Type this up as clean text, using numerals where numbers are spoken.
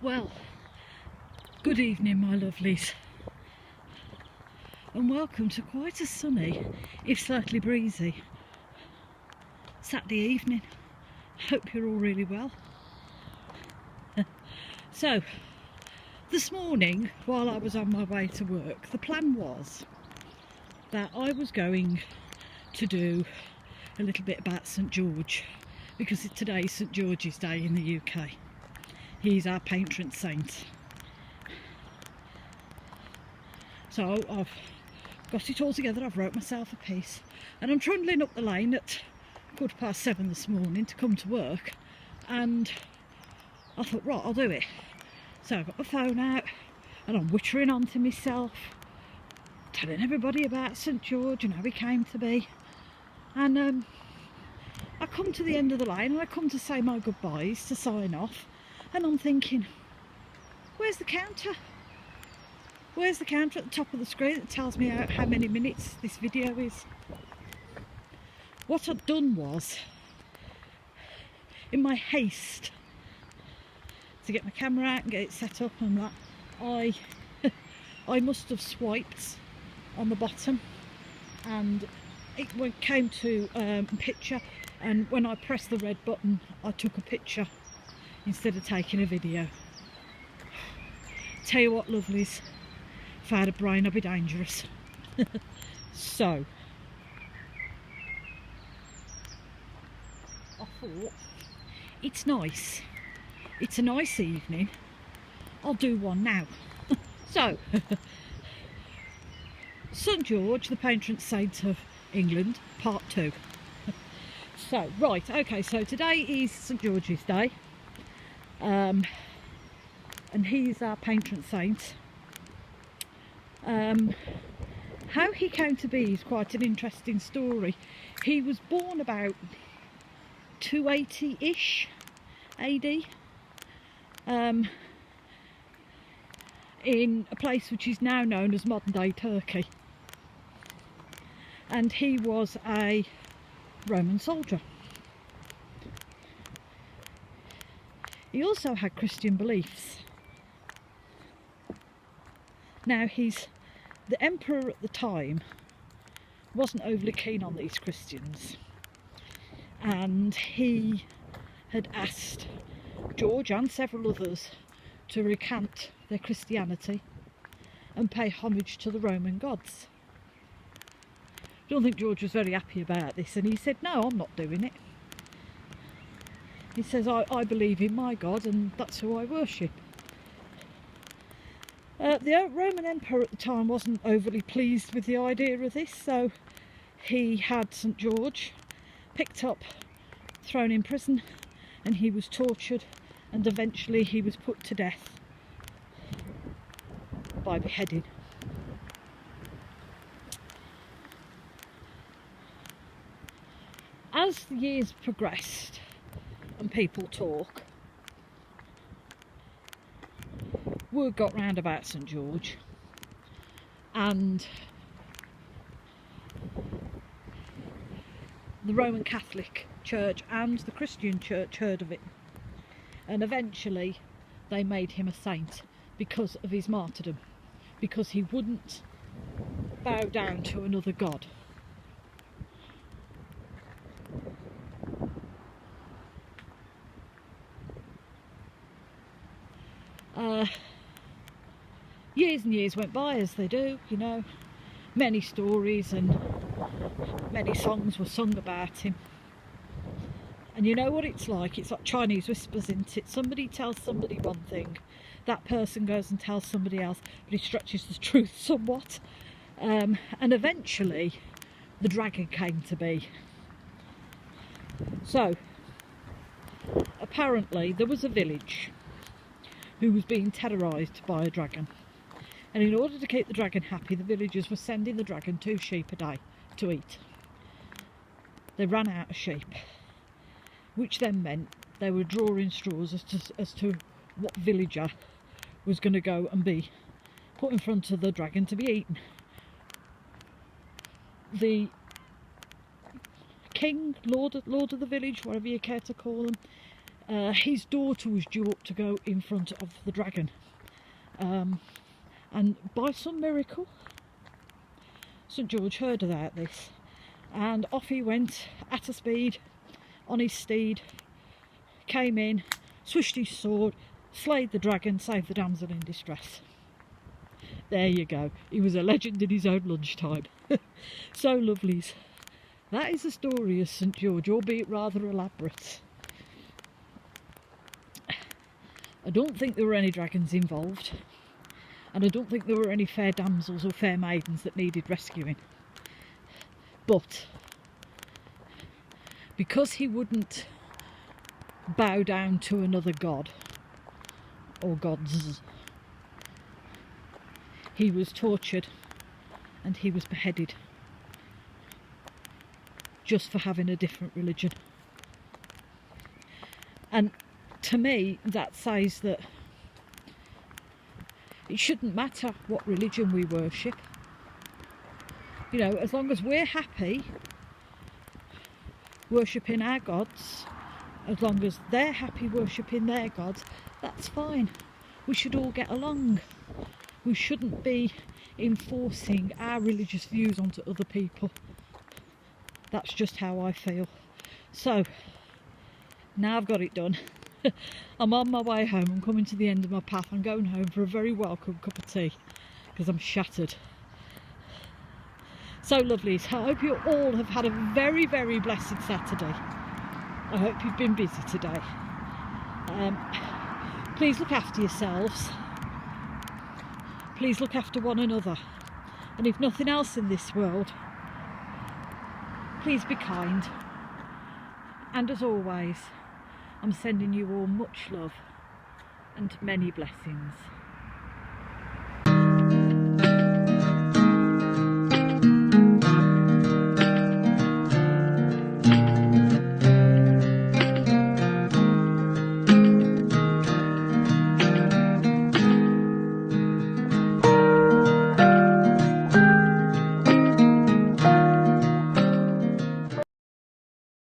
Well, good evening my lovelies, and welcome to quite a sunny, if slightly breezy, Saturday evening. Hope you're all really well. So, this morning while I was on my way to work, the plan was that I was going to do a little bit about St George, because today's St George's Day in the UK. He's our patron saint. So I've got it all together, I've wrote myself a piece, and I'm trundling up the lane at 7:15 this morning to come to work, and I thought, right, I'll do it. So I've got my phone out and I'm wittering on to myself, telling everybody about St George and how he came to be, and I come to the end of the lane and I come to say my goodbyes, to sign off, and I'm thinking, where's the counter? Where's the counter at the top of the screen that tells me how many minutes this video is? What I'd done was, in my haste to get my camera out and get it set up and that, I must have swiped on the bottom, and it came to a picture, and when I pressed the red button I took a picture instead of taking a video. Tell you what, lovelies, if I had a brain I'd be dangerous. So I thought, it's nice, it's a nice evening, I'll do one now. So St George, the patron saint of England, part 2. So right, okay, so today is St George's Day, and he's our patron saint. How he came to be is quite an interesting story. He was born about 280-ish AD, in a place which is now known as modern day Turkey, and he was a Roman soldier. He also had Christian beliefs. Now, the emperor at the time wasn't overly keen on these Christians, and he had asked George and several others to recant their Christianity and pay homage to the Roman gods. I don't think George was very happy about this, and he said, no, I'm not doing it. He says, I believe in my God and that's who I worship. The Roman Emperor at the time wasn't overly pleased with the idea of this, so he had St George picked up, thrown in prison, and he was tortured, and eventually he was put to death by beheading. As the years progressed and people talk, word got round about St George, and the Roman Catholic Church and the Christian Church heard of it, and eventually they made him a saint because of his martyrdom, because he wouldn't bow down to another god. Years and years went by, as they do, you know. Many stories and many songs were sung about him. And you know what it's like Chinese whispers, isn't it? Somebody tells somebody one thing, that person goes and tells somebody else, but he stretches the truth somewhat. And eventually the dragon came to be. So apparently there was a village who was being terrorised by a dragon, and in order to keep the dragon happy, the villagers were sending the dragon 2 sheep a day to eat. They ran out of sheep, which then meant they were drawing straws as to what villager was going to go and be put in front of the dragon to be eaten. The king, lord of the village, whatever you care to call him, his daughter was due up to go in front of the dragon, and by some miracle St George heard about this, and off he went at a speed on his steed, came in, swished his sword, slayed the dragon, saved the damsel in distress. There you go, he was a legend in his own lunchtime. So lovelies, that is the story of St George, albeit rather elaborate. I don't think there were any dragons involved, and I don't think there were any fair damsels or fair maidens that needed rescuing. But because he wouldn't bow down to another god or gods, he was tortured and he was beheaded just for having a different religion. And to me, that says that it shouldn't matter what religion we worship. You know, as long as we're happy worshipping our gods, as long as they're happy worshipping their gods, that's fine. We should all get along. We shouldn't be enforcing our religious views onto other people. That's just how I feel. So, now I've got it done. I'm on my way home. I'm coming to the end of my path. I'm going home for a very welcome cup of tea because I'm shattered. So lovely. I hope you all have had a very, very blessed Saturday. I hope you've been busy today. Please look after yourselves. Please look after one another. And if nothing else in this world, please be kind. And as always, I'm sending you all much love and many blessings.